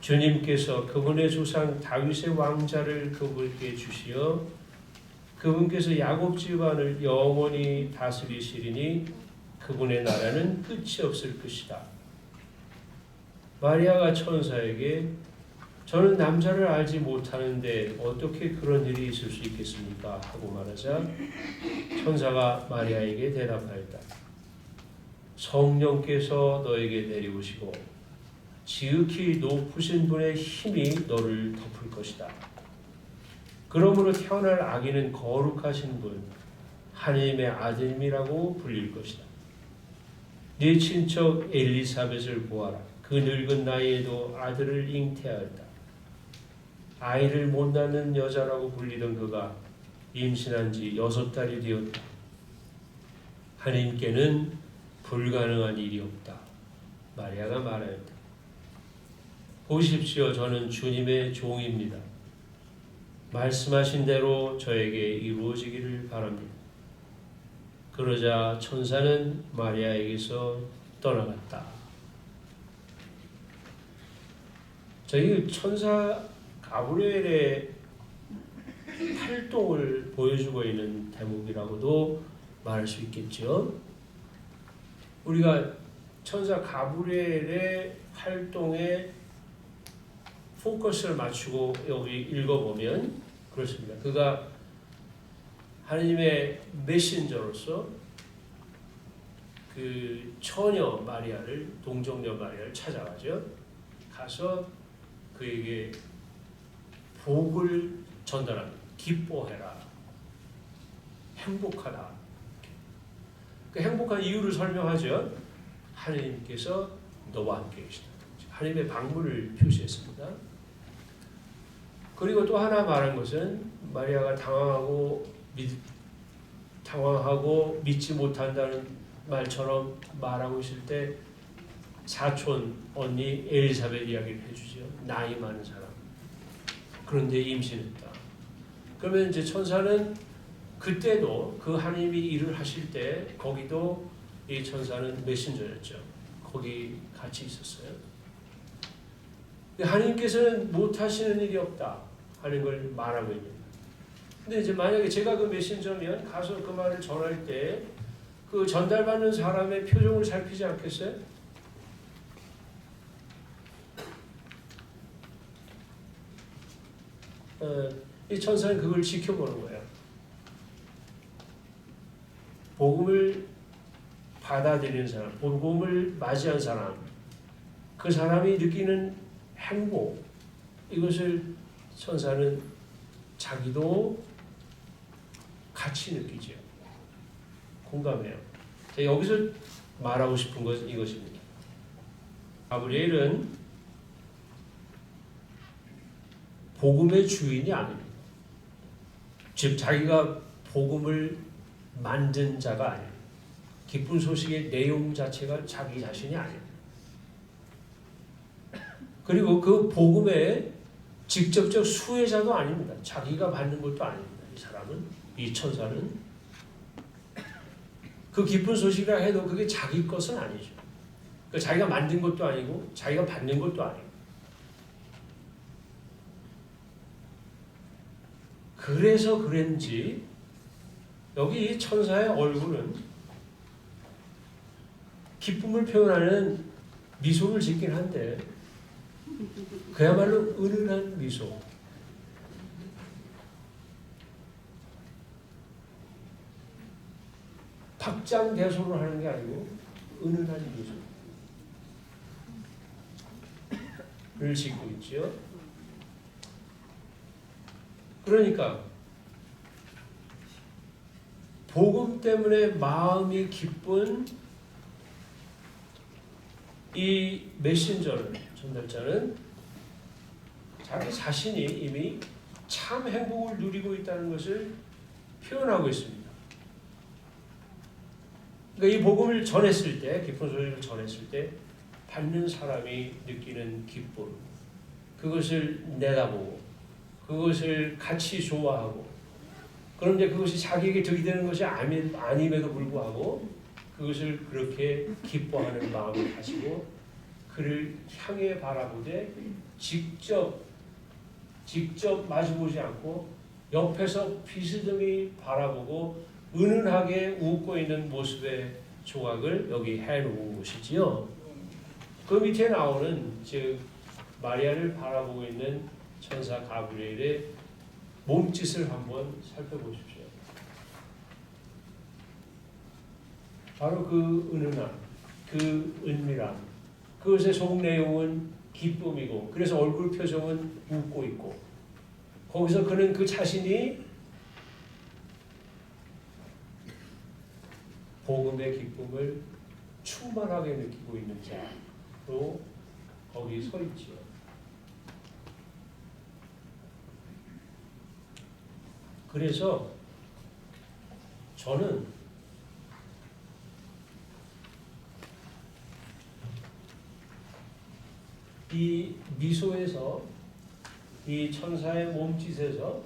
주님께서 그분의 조상 다윗의 왕자를 그분께 주시어 그분께서 야곱 집안을 영원히 다스리시리니 그분의 나라는 끝이 없을 것이다. 마리아가 천사에게 저는 남자를 알지 못하는데 어떻게 그런 일이 있을 수 있겠습니까? 하고 말하자 천사가 마리아에게 대답하였다. 성령께서 너에게 내려오시고 지극히 높으신 분의 힘이 너를 덮을 것이다. 그러므로 태어날 아기는 거룩하신 분, 하느님의 아들임이라고 불릴 것이다. 네 친척 엘리사벳을 보아라. 그 늙은 나이에도 아들을 잉태하였다. 아이를 못 낳는 여자라고 불리던 그가 임신한 지 6달이 되었다. 하나님께는 불가능한 일이 없다. 마리아가 말하였다. 보십시오. 저는 주님의 종입니다. 말씀하신 대로 저에게 이루어지기를 바랍니다. 그러자 천사는 마리아에게서 떠나갔다. 저희 천사 가브리엘의 활동을 보여주고 있는 대목이라고도 말할 수 있겠죠. 우리가 천사 가브리엘의 활동에 포커스를 맞추고 여기 읽어보면 그렇습니다. 그가 하나님의 메신저로서 그 처녀 마리아를, 동정녀 마리아를 찾아가죠. 가서 그에게 복을 전달합니다. 기뻐해라. 행복하다. 그 행복한 이유를 설명하죠. 하나님께서 너와 함께 계시다. 하나님의 방문을 표시했습니다. 그리고 또 하나 말한 것은 마리아가 당황하고 믿지 못한다는 말처럼 말하고 있을 때 사촌 언니 엘리사벳 이야기를 해주죠. 나이 많은 사람. 그런데 임신했다. 그러면 이제 천사는 그때도 그 하나님이 일을 하실 때 거기도 이 천사는 메신저였죠. 거기 같이 있었어요. 하나님께서는 못하시는 일이 없다 하는 걸 말하고 있는. 근데 이제 만약에 제가 그 메신저면 가서 그 말을 전할 때 그 전달받는 사람의 표정을 살피지 않겠어요? 이 천사는 그걸 지켜보는 거예요. 복음을 받아들이는 사람, 복음을 맞이한 사람, 그 사람이 느끼는 행복, 이것을 천사는 자기도 같이 느끼죠. 공감해요. 여기서 말하고 싶은 것은 이것입니다. 가브리엘은 복음의 주인이 아닙니다. 즉 자기가 복음을 만든 자가 아닙니다. 기쁜 소식의 내용 자체가 자기 자신이 아닙니다. 그리고 그 복음의 직접적 수혜자도 아닙니다. 자기가 받는 것도 아닙니다. 이 사람은, 이 천사는 그 기쁜 소식이라 해도 그게 자기 것은 아니죠. 그러니까 자기가 만든 것도 아니고 자기가 받는 것도 아니고. 그래서 그런지 여기 이 천사의 얼굴은 기쁨을 표현하는 미소를 짓긴 한데 그야말로 은은한 미소. 박장대소를 하는 게 아니고 은은한 미소를 짓고 있죠. 그러니까 복음 때문에 마음이 기쁜 이 메신저는, 전달자는 자기 자신이 이미 참 행복을 누리고 있다는 것을 표현하고 있습니다. 그러니까 이 복음을 전했을 때, 기쁜 소식을 전했을 때 받는 사람이 느끼는 기쁨, 그것을 내다보고 그것을 같이 좋아하고, 그런데 그것이 자기에게 득이 되는 것이 아님에도 불구하고 그것을 그렇게 기뻐하는 마음을 가지고 그를 향해 바라보되 직접 마주보지 않고 옆에서 비스듬히 바라보고 은은하게 웃고 있는 모습의 조각을 여기 해놓은 것이지요. 그 밑에 나오는 즉 마리아를 바라보고 있는 천사 가브리엘의 몸짓을 한번 살펴보십시오. 바로 그 은은함, 그 은밀함, 그것의 속 내용은 기쁨이고, 그래서 얼굴 표정은 웃고 있고, 거기서 그는 그 자신이 복음의 기쁨을 충만하게 느끼고 있는 자로 거기 서 있지요. 그래서 저는 이 미소에서, 이 천사의 몸짓에서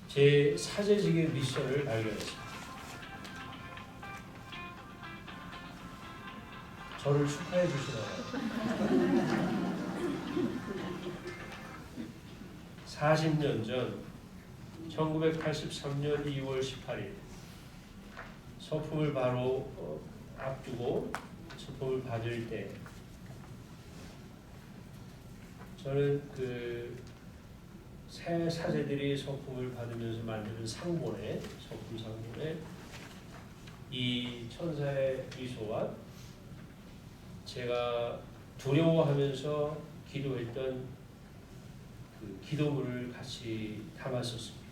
제 사제직의 미션을 발견했습니다. 저를 축하해 주시나요? 40년 전 1983년 2월 18일 서품을 바로 앞두고 서품을 받을 때 저는 그 새 사제들이 서품을 받으면서 만드는 상본에, 서품 상본에 이 천사의 미소와 제가 두려워하면서 기도했던 그 기도문을 같이 담았었습니다.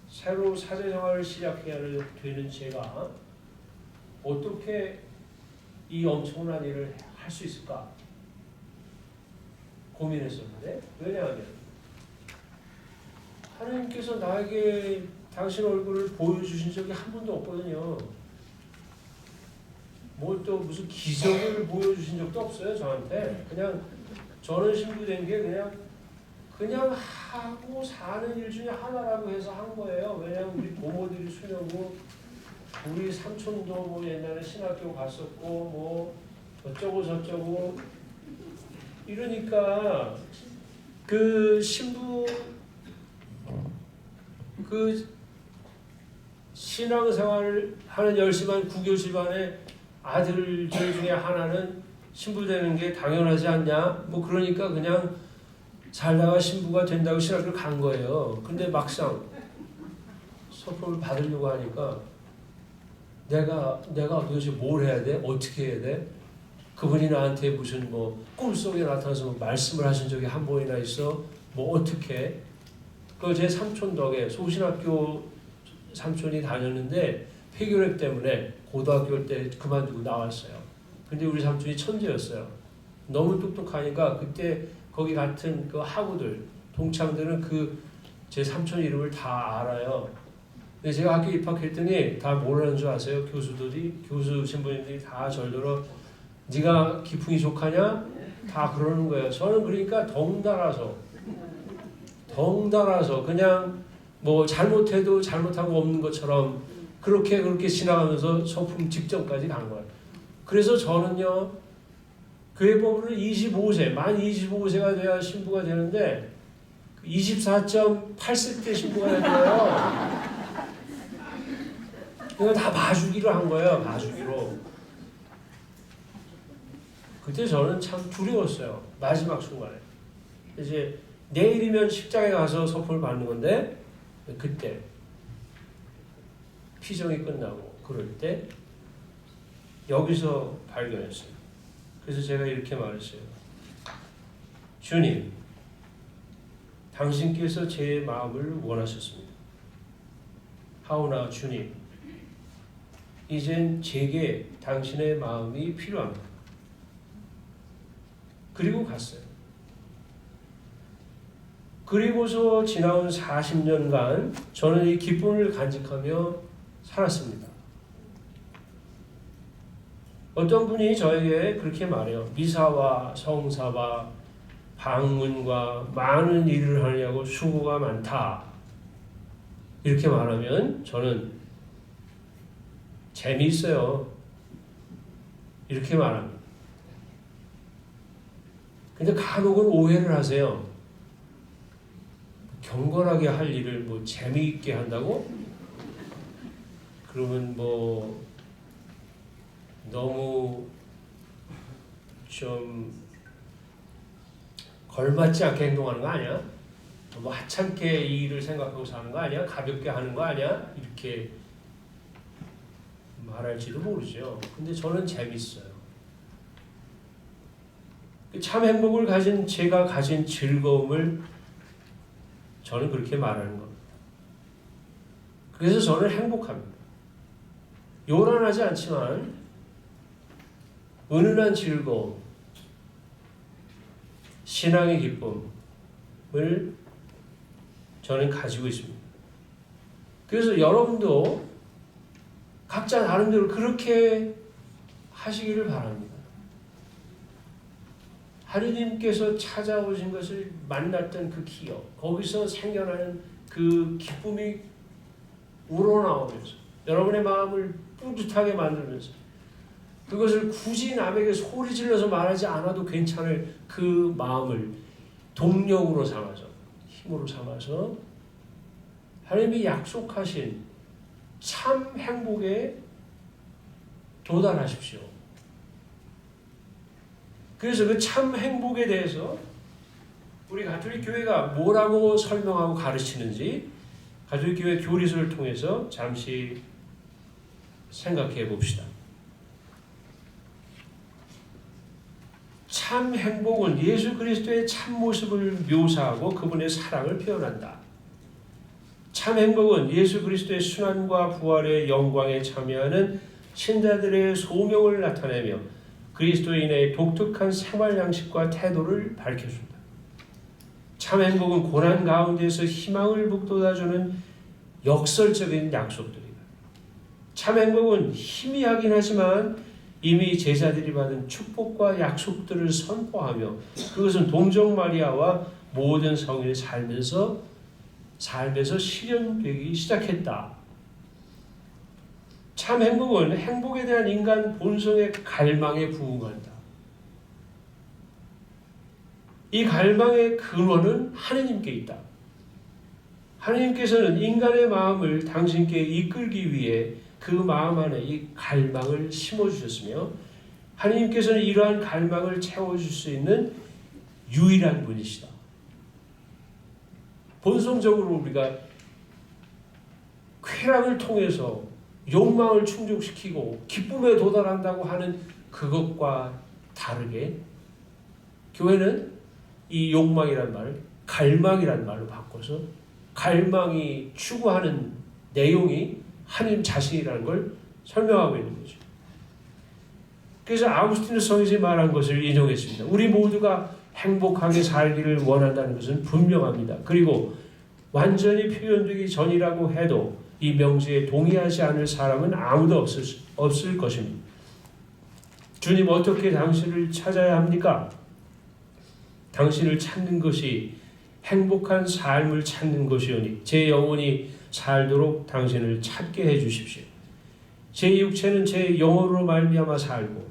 새로 사제생활을 시작해야 되는 제가 어떻게 이 엄청난 일을 할 수 있을까 고민했었는데, 왜냐하면 하나님께서 나에게 당신 얼굴을 보여주신 적이 한 번도 없거든요. 뭐 또 무슨 기적을 보여주신 적도 없어요, 저한테. 그냥 저는 신부된 게 그냥 하고 사는 일 중에 하나라고 해서 한 거예요. 왜냐하면 우리 고모들이 수녀고 우리 삼촌도 뭐 옛날에 신학교 갔었고 뭐 어쩌고 저쩌고 이러니까 그 신부 그 신앙생활을 하는 열심한 구교 집안의 아들들 중에 하나는 신부 되는 게 당연하지 않냐? 뭐 그러니까 그냥 살다가 신부가 된다고 신학교를 간 거예요. 근데 막상 서품을 받으려고 하니까 내가 도대체 뭘 해야 돼? 어떻게 해야 돼? 그분이 나한테 무슨 뭐 꿈속에 나타나서 뭐 말씀을 하신 적이 한 번이나 있어? 뭐 어떻게? 그 제 삼촌 덕에 소신학교 삼촌이 다녔는데 폐교력 때문에 고등학교 때 그만두고 나왔어요. 근데 우리 삼촌이 천재였어요. 너무 똑똑하니까 그때 거기 같은 그 학우들, 동창들은 그 제 삼촌 이름을 다 알아요. 근데 제가 학교 입학했더니 다 뭐라는 줄 아세요? 교수 신부님들이 다 절더러 네가 기풍이 족하냐? 다 그러는 거예요. 저는 그러니까 덩달아서 그냥 뭐 잘못해도 잘못한 거 없는 것처럼 그렇게 지나가면서 서품 직전까지 간 거예요. 그래서 저는요, 교회 법으로 25세, 만 25세가 돼야 신부가 되는데 24.8세 때 신부가 된 거예요. 이거 다 봐주기로 한 거예요. 봐주기로. 그때 저는 참 두려웠어요. 마지막 순간에. 이제 내일이면 십장에 가서 서품을 받는 건데 그때 피정이 끝나고 그럴 때 여기서 발견했어요. 그래서 제가 이렇게 말했어요. 주님, 당신께서 제 마음을 원하셨습니다. 하오나 주님, 이젠 제게 당신의 마음이 필요합니다. 그리고 갔어요. 그리고서 지나온 40년간 저는 이 기쁨을 간직하며 살았습니다. 어떤 분이 저에게 그렇게 말해요. 미사와 성사와 방문과 많은 일을 하려고 수고가 많다. 이렇게 말하면 저는 재미있어요. 이렇게 말합니다. 근데 간혹은 오해를 하세요. 경건하게 할 일을 뭐 재미있게 한다고? 그러면 뭐 너무 좀 걸맞지 않게 행동하는 거 아니야? 뭐 하찮게 이 일을 생각하고 사는 거 아니야? 가볍게 하는 거 아니야? 이렇게 말할지도 모르죠. 근데 저는 재밌어요. 참 행복을 가진 제가 가진 즐거움을 저는 그렇게 말하는 겁니다. 그래서 저는 행복합니다. 요란하지 않지만 은은한 즐거움, 신앙의 기쁨, 저는 가지고 있습니다. 그래서 여러분도 각자 나름대로 그렇게 하시기를 바랍니다. 하느님께서 찾아오신 것을 만났던 그 기억, 거기서 생겨나는 그 기쁨이 우러나오면서 여러분의 마음을 뿌듯하게 만들면서 그것을 굳이 남에게 소리 질러서 말하지 않아도 괜찮을 그 마음을 동력으로 삼아서, 힘으로 삼아서 하나님이 약속하신 참 행복에 도달하십시오. 그래서 그 참 행복에 대해서 우리 가톨릭 교회가 뭐라고 설명하고 가르치는지 가톨릭 교회 교리서를 통해서 잠시 생각해 봅시다. 참 행복은 예수 그리스도의 참 모습을 묘사하고 그분의 사랑을 표현한다. 참 행복은 예수 그리스도의 순환과 부활의 영광에 참여하는 신자들의 소명을 나타내며 그리스도인의 독특한 생활 양식과 태도를 밝혀준다. 참 행복은 고난 가운데서 희망을 북돋아주는 역설적인 약속들이다. 참 행복은 희미하긴 하지만 이미 제자들이 받은 축복과 약속들을 선포하며 그것은 동정 마리아와 모든 성인의 삶에서 실현되기 시작했다. 참 행복은 행복에 대한 인간 본성의 갈망에 부응한다. 이 갈망의 근원은 하느님께 있다. 하느님께서는 인간의 마음을 당신께 이끌기 위해 그 마음 안에 이 갈망을 심어주셨으며 하느님께서는 이러한 갈망을 채워줄 수 있는 유일한 분이시다. 본성적으로 우리가 쾌락을 통해서 욕망을 충족시키고 기쁨에 도달한다고 하는 그것과 다르게 교회는 이 욕망이란 말을 갈망이란 말로 바꿔서 갈망이 추구하는 내용이 하나님 자신이라는 걸 설명하고 있는 거죠. 그래서 아우구스티누스 성인이 말한 것을 인용했습니다. 우리 모두가 행복하게 살기를 원한다는 것은 분명합니다. 그리고 완전히 표현되기 전이라고 해도 이 명제에 동의하지 않을 사람은 아무도 없을 것입니다. 주님, 어떻게 당신을 찾아야 합니까? 당신을 찾는 것이 행복한 삶을 찾는 것이오니 제 영혼이 살도록 당신을 찾게 해주십시오. 제 육체는 제 영혼으로 말미암아 살고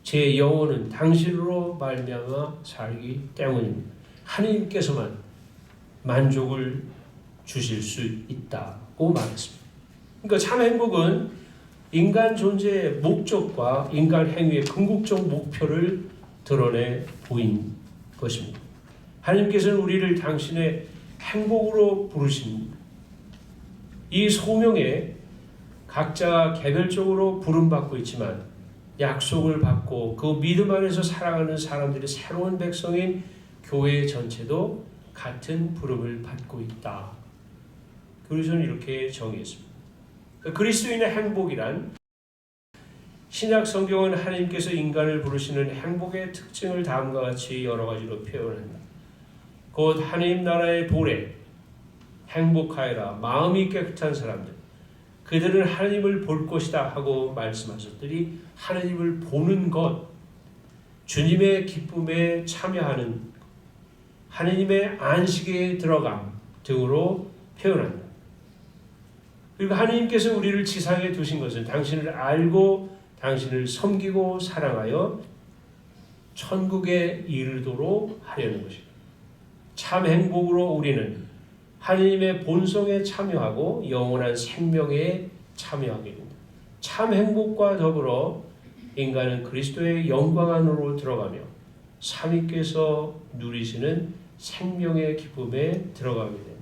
제 영혼은 당신으로 말미암아 살기 때문입니다. 하나님께서만 만족을 주실 수 있다고 말했습니다. 그러니까 참 행복은 인간 존재의 목적과 인간 행위의 궁극적 목표를 드러내 보인 것입니다. 하나님께서는 우리를 당신의 행복으로 부르십니다. 이 소명에 각자 개별적으로 부름받고 있지만 약속을 받고 그 믿음 안에서 살아가는 사람들이 새로운 백성인 교회 전체도 같은 부름을 받고 있다. 그래서 저는 이렇게 정의했습니다. 그리스도인의 행복이란 신약 성경은 하나님께서 인간을 부르시는 행복의 특징을 다음과 같이 여러 가지로 표현한다. 곧 하나님 나라의 도래, 행복하여라, 마음이 깨끗한 사람들, 그들은 하나님을 볼 것이다 하고 말씀하셨더니 하나님을 보는 것, 주님의 기쁨에 참여하는 하나님의 안식에 들어감 등으로 표현한다. 그리고 하나님께서 우리를 지상에 두신 것은 당신을 알고 당신을 섬기고 사랑하여 천국에 이르도록 하려는 것입니다. 참 행복으로 우리는 하나님의 본성에 참여하고 영원한 생명에 참여하게 됩니다. 참 행복과 더불어 인간은 그리스도의 영광 안으로 들어가며 삼위께서 누리시는 생명의 기쁨에 들어가게 됩니다.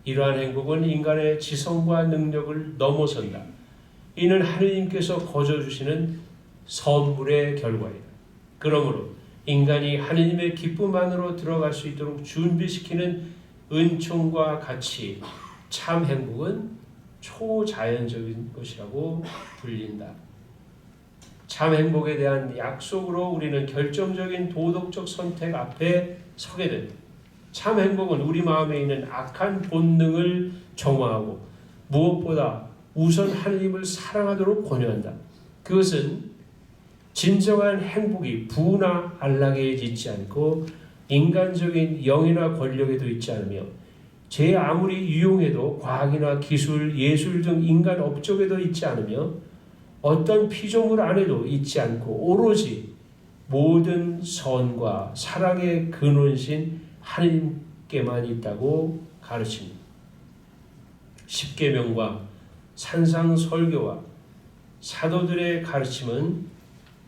이러한 행복은 인간의 지성과 능력을 넘어선다. 이는 하느님께서 거저주시는 선물의 결과이다. 그러므로 인간이 하느님의 기쁨 안으로 들어갈 수 있도록 준비시키는 은총과 같이 참 행복은 초자연적인 것이라고 불린다. 참 행복에 대한 약속으로 우리는 결정적인 도덕적 선택 앞에 서게 됩니다. 참 행복은 우리 마음에 있는 악한 본능을 정화하고 무엇보다 우선 하나님을 사랑하도록 권유한다. 그것은 진정한 행복이 부나 안락에 있지 않고 인간적인 영이나 권력에도 있지 않으며 제 아무리 유용해도 과학이나 기술, 예술 등 인간 업적에도 있지 않으며 어떤 피조물 안에도 있지 않고 오로지 모든 선과 사랑의 근원이신 하나님께만 있다고 가르칩니다. 십계명과 산상설교와 사도들의 가르침은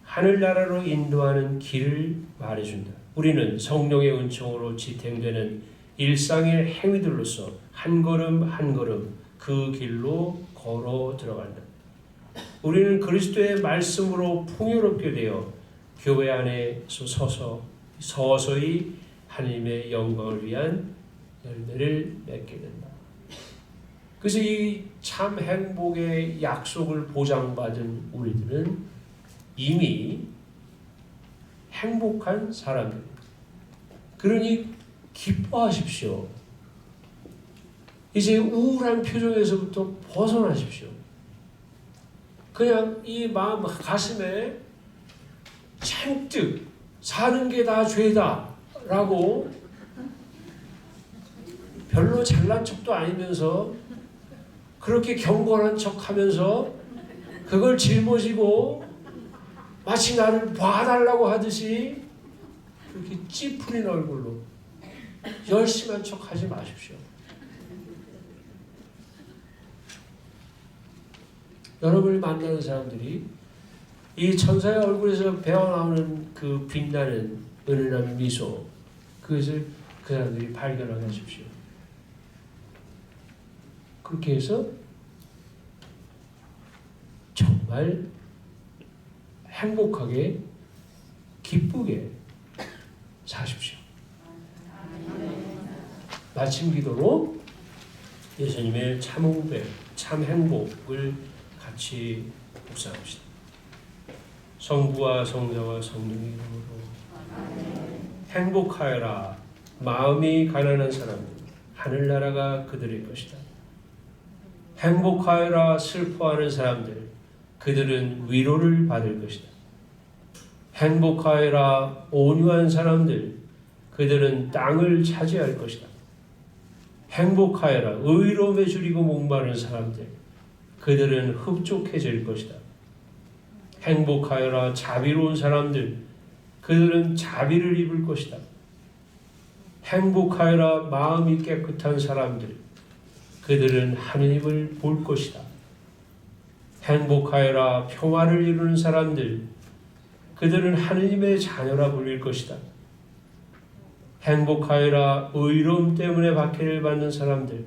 하늘나라로 인도하는 길을 말해준다. 우리는 성령의 은총으로 지탱되는 일상의 행위들로서 한 걸음 한 걸음 그 길로 걸어 들어간다. 우리는 그리스도의 말씀으로 풍요롭게 되어 교회 안에서 서서히 하나님의 영광을 위한 열매를 맺게 된다. 그래서 이 참 행복의 약속을 보장받은 우리들은 이미 행복한 사람입니다. 그러니 기뻐하십시오. 이제 우울한 표정에서부터 벗어나십시오. 그냥 이 마음 가슴에 잔뜩 사는 게 다 죄다 라고 별로 잘난 척도 아니면서 그렇게 경건한 척하면서 그걸 짊어지고 마치 나를 봐달라고 하듯이 그렇게 찌푸린 얼굴로 열심한 척하지 마십시오. 여러분을 만나는 사람들이 이 천사의 얼굴에서 배어나오는 그 빛나는 은은한 미소, 그것을 그 사람들이 발견하게 하십시오. 그렇게 해서 정말 행복하게 기쁘게 사십시오. 마침 기도로 예수님의 참 행복을 같이 묵상합시다. 성부와 성자와 성령의 이름으로 행복하여라. 마음이 가난한 사람들 하늘나라가 그들의 것이다. 행복하여라. 슬퍼하는 사람들 그들은 위로를 받을 것이다. 행복하여라. 온유한 사람들 그들은 땅을 차지할 것이다. 행복하여라. 의로움에 줄이고 목마른 사람들 그들은 흡족해질 것이다. 행복하여라. 자비로운 사람들 그들은 자비를 입을 것이다. 행복하여라. 마음이 깨끗한 사람들 그들은 하느님을 볼 것이다. 행복하여라. 평화를 이루는 사람들 그들은 하느님의 자녀라 불릴 것이다. 행복하여라. 의로움 때문에 박해를 받는 사람들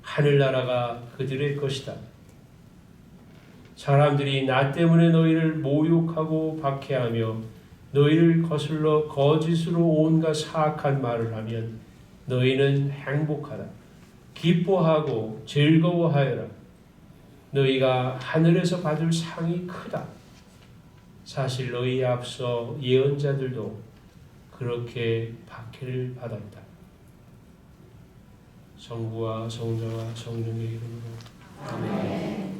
하늘나라가 그들의 것이다. 사람들이 나 때문에 너희를 모욕하고 박해하며 너희를 거슬러 거짓으로 온갖 사악한 말을 하면 너희는 행복하라. 기뻐하고 즐거워하여라. 너희가 하늘에서 받을 상이 크다. 사실 너희에 앞서 예언자들도 그렇게 박해를 받았다. 성부와 성자와 성령의 이름으로 아멘.